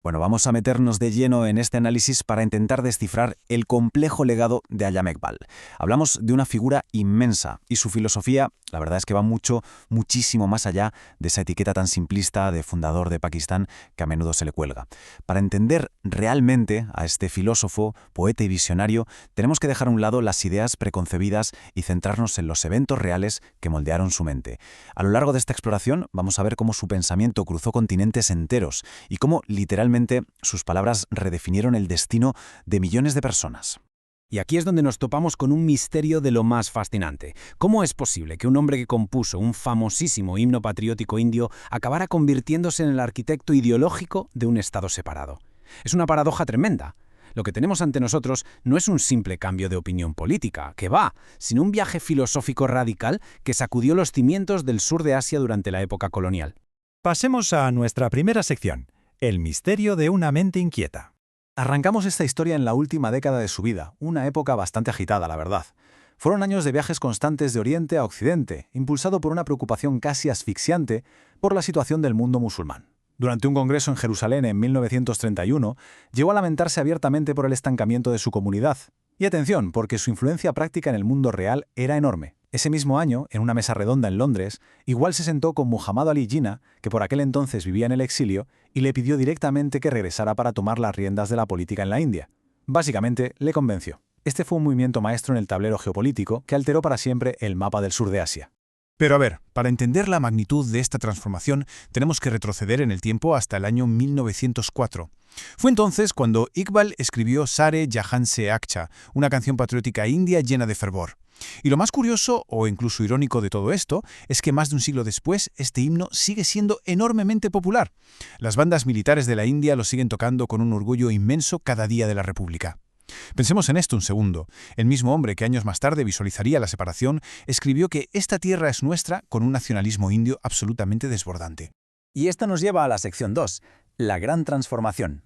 Bueno, vamos a meternos de lleno en este análisis para intentar descifrar el complejo legado de Ayam Iqbal. Hablamos de una figura inmensa y su filosofía, la verdad es que va muchísimo más allá de esa etiqueta tan simplista de fundador de Pakistán que a menudo se le cuelga. Para entender realmente a este filósofo, poeta y visionario, tenemos que dejar a un lado las ideas preconcebidas y centrarnos en los eventos reales que moldearon su mente. A lo largo de esta exploración vamos a ver cómo su pensamiento cruzó continentes enteros y cómo literalmente sus palabras redefinieron el destino de millones de personas. Y aquí es donde nos topamos con un misterio de lo más fascinante. ¿Cómo es posible que un hombre que compuso un famosísimo himno patriótico indio acabara convirtiéndose en el arquitecto ideológico de un Estado separado? Es una paradoja tremenda. Lo que tenemos ante nosotros no es un simple cambio de opinión política, que va, sino un viaje filosófico radical que sacudió los cimientos del sur de Asia durante la época colonial. Pasemos a nuestra primera sección, el misterio de una mente inquieta. Arrancamos esta historia en la última década de su vida, una época bastante agitada, la verdad. Fueron años de viajes constantes de Oriente a Occidente, impulsado por una preocupación casi asfixiante por la situación del mundo musulmán. Durante un congreso en Jerusalén en 1931, llegó a lamentarse abiertamente por el estancamiento de su comunidad. Y atención, porque su influencia práctica en el mundo real era enorme. Ese mismo año, en una mesa redonda en Londres, igual se sentó con Muhammad Ali Jinnah, que por aquel entonces vivía en el exilio, y le pidió directamente que regresara para tomar las riendas de la política en la India. Básicamente, le convenció. Este fue un movimiento maestro en el tablero geopolítico que alteró para siempre el mapa del sur de Asia. Pero a ver, para entender la magnitud de esta transformación, tenemos que retroceder en el tiempo hasta el año 1904. Fue entonces cuando Iqbal escribió Sare Jahan Se Acha, una canción patriótica india llena de fervor. Y lo más curioso, o incluso irónico de todo esto, es que más de un siglo después, este himno sigue siendo enormemente popular. Las bandas militares de la India lo siguen tocando con un orgullo inmenso cada día de la República. Pensemos en esto un segundo. El mismo hombre que años más tarde visualizaría la separación, escribió que esta tierra es nuestra con un nacionalismo indio absolutamente desbordante. Y esto nos lleva a la sección 2, la gran transformación.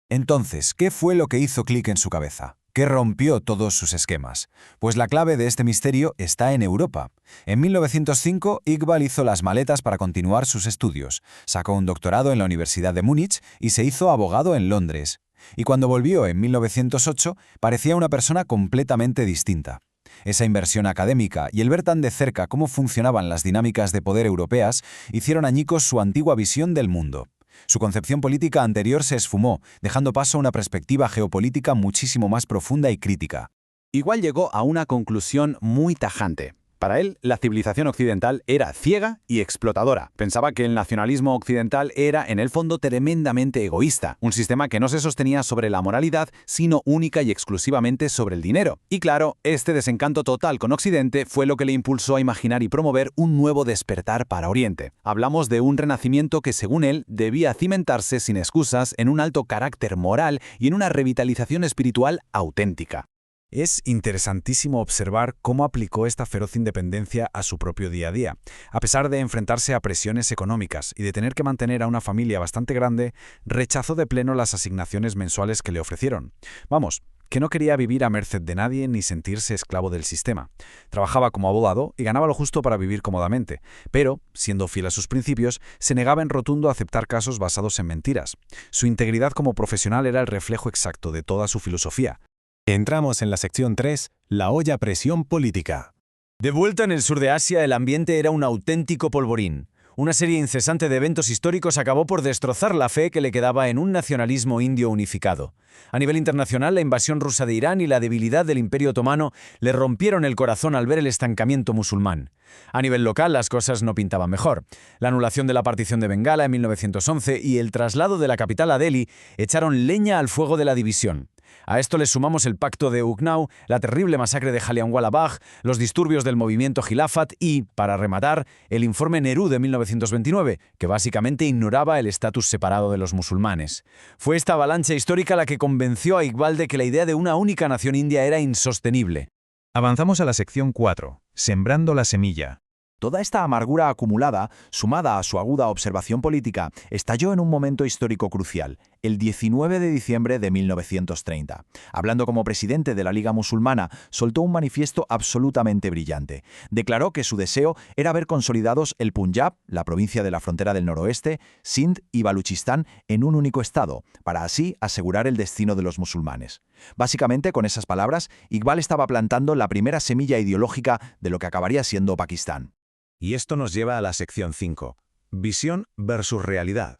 Entonces, ¿qué fue lo que hizo clic en su cabeza? ¿Qué rompió todos sus esquemas? Pues la clave de este misterio está en Europa. En 1905, Iqbal hizo las maletas para continuar sus estudios, sacó un doctorado en la Universidad de Múnich y se hizo abogado en Londres. Y cuando volvió en 1908, parecía una persona completamente distinta. Esa inversión académica y el ver tan de cerca cómo funcionaban las dinámicas de poder europeas hicieron añicos su antigua visión del mundo. Su concepción política anterior se esfumó, dejando paso a una perspectiva geopolítica muchísimo más profunda y crítica. Igual llegó a una conclusión muy tajante. Para él, la civilización occidental era ciega y explotadora. Pensaba que el nacionalismo occidental era, en el fondo, tremendamente egoísta, un sistema que no se sostenía sobre la moralidad, sino única y exclusivamente sobre el dinero. Y claro, este desencanto total con Occidente fue lo que le impulsó a imaginar y promover un nuevo despertar para Oriente. Hablamos de un renacimiento que, según él, debía cimentarse sin excusas en un alto carácter moral y en una revitalización espiritual auténtica. Es interesantísimo observar cómo aplicó esta feroz independencia a su propio día a día. A pesar de enfrentarse a presiones económicas y de tener que mantener a una familia bastante grande, rechazó de pleno las asignaciones mensuales que le ofrecieron. Vamos, que no quería vivir a merced de nadie ni sentirse esclavo del sistema. Trabajaba como abogado y ganaba lo justo para vivir cómodamente, pero, siendo fiel a sus principios, se negaba en rotundo a aceptar casos basados en mentiras. Su integridad como profesional era el reflejo exacto de toda su filosofía. Entramos en la sección 3, la olla a presión política. De vuelta en el sur de Asia, el ambiente era un auténtico polvorín. Una serie incesante de eventos históricos acabó por destrozar la fe que le quedaba en un nacionalismo indio unificado. A nivel internacional, la invasión rusa de Irán y la debilidad del Imperio Otomano le rompieron el corazón al ver el estancamiento musulmán. A nivel local, las cosas no pintaban mejor. La anulación de la partición de Bengala en 1911 y el traslado de la capital a Delhi echaron leña al fuego de la división. A esto le sumamos el pacto de Ukhnaw, la terrible masacre de Jallianwala Bagh, los disturbios del movimiento Khilafat y, para rematar, el informe Nehru de 1929, que básicamente ignoraba el estatus separado de los musulmanes. Fue esta avalancha histórica la que convenció a Iqbal de que la idea de una única nación india era insostenible. Avanzamos a la sección 4, sembrando la semilla. Toda esta amargura acumulada, sumada a su aguda observación política, estalló en un momento histórico crucial, el 19 de diciembre de 1930. Hablando como presidente de la Liga Musulmana, soltó un manifiesto absolutamente brillante. Declaró que su deseo era ver consolidados el Punjab, la provincia de la frontera del noroeste, Sindh y Baluchistán en un único estado, para así asegurar el destino de los musulmanes. Básicamente, con esas palabras, Iqbal estaba plantando la primera semilla ideológica de lo que acabaría siendo Pakistán. Y esto nos lleva a la sección 5, visión versus realidad.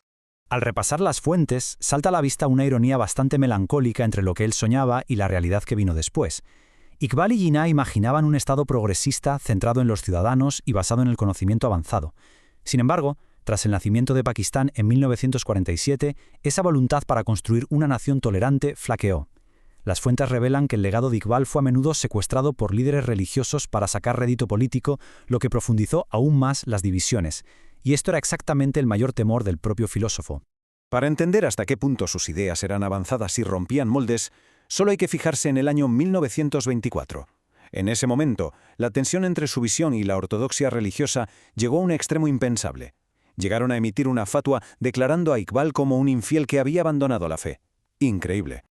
Al repasar las fuentes, salta a la vista una ironía bastante melancólica entre lo que él soñaba y la realidad que vino después. Iqbal y Jinnah imaginaban un Estado progresista centrado en los ciudadanos y basado en el conocimiento avanzado. Sin embargo, tras el nacimiento de Pakistán en 1947, esa voluntad para construir una nación tolerante flaqueó. Las fuentes revelan que el legado de Iqbal fue a menudo secuestrado por líderes religiosos para sacar rédito político, lo que profundizó aún más las divisiones. Y esto era exactamente el mayor temor del propio filósofo. Para entender hasta qué punto sus ideas eran avanzadas y rompían moldes, solo hay que fijarse en el año 1924. En ese momento, la tensión entre su visión y la ortodoxia religiosa llegó a un extremo impensable. Llegaron a emitir una fatua declarando a Iqbal como un infiel que había abandonado la fe. Increíble.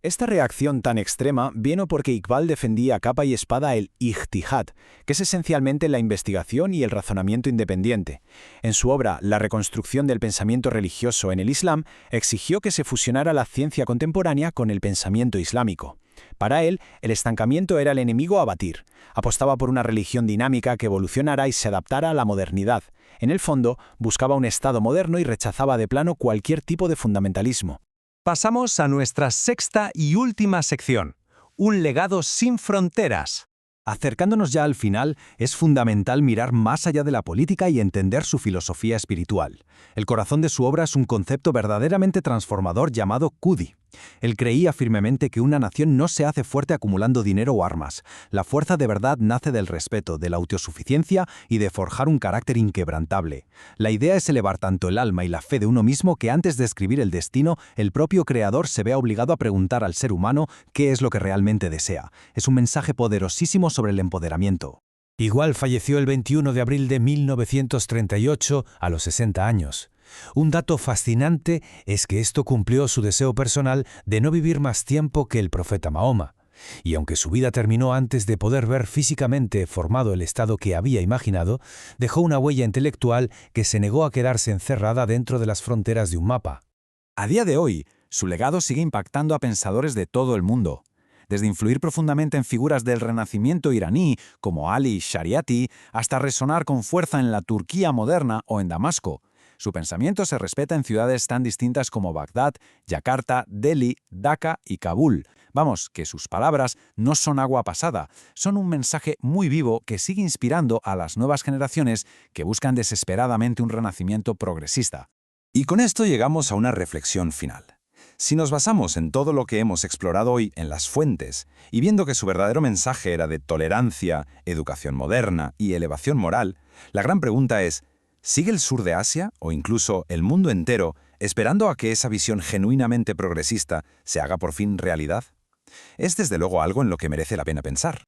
Esta reacción tan extrema vino porque Iqbal defendía a capa y espada el ijtihad, que es esencialmente la investigación y el razonamiento independiente. En su obra La reconstrucción del pensamiento religioso en el Islam, exigió que se fusionara la ciencia contemporánea con el pensamiento islámico. Para él, el estancamiento era el enemigo a batir. Apostaba por una religión dinámica que evolucionara y se adaptara a la modernidad. En el fondo, buscaba un Estado moderno y rechazaba de plano cualquier tipo de fundamentalismo. Pasamos a nuestra sexta y última sección, un legado sin fronteras. Acercándonos ya al final, es fundamental mirar más allá de la política y entender su filosofía espiritual. El corazón de su obra es un concepto verdaderamente transformador llamado Qudi. Él creía firmemente que una nación no se hace fuerte acumulando dinero o armas. La fuerza de verdad nace del respeto, de la autosuficiencia y de forjar un carácter inquebrantable. La idea es elevar tanto el alma y la fe de uno mismo que antes de escribir el destino, el propio creador se vea obligado a preguntar al ser humano qué es lo que realmente desea. Es un mensaje poderosísimo sobre el empoderamiento. Iqbal falleció el 21 de abril de 1938 a los 60 años. Un dato fascinante es que esto cumplió su deseo personal de no vivir más tiempo que el profeta Mahoma. Y aunque su vida terminó antes de poder ver físicamente formado el estado que había imaginado, dejó una huella intelectual que se negó a quedarse encerrada dentro de las fronteras de un mapa. A día de hoy, su legado sigue impactando a pensadores de todo el mundo. Desde influir profundamente en figuras del renacimiento iraní, como Ali Shariati, hasta resonar con fuerza en la Turquía moderna o en Damasco. Su pensamiento se respeta en ciudades tan distintas como Bagdad, Yakarta, Delhi, Dhaka y Kabul. Vamos, que sus palabras no son agua pasada, son un mensaje muy vivo que sigue inspirando a las nuevas generaciones que buscan desesperadamente un renacimiento progresista. Y con esto llegamos a una reflexión final. Si nos basamos en todo lo que hemos explorado hoy en las fuentes, y viendo que su verdadero mensaje era de tolerancia, educación moderna y elevación moral, la gran pregunta es, ¿sigue el sur de Asia, o incluso el mundo entero, esperando a que esa visión genuinamente progresista se haga por fin realidad? Es desde luego algo en lo que merece la pena pensar.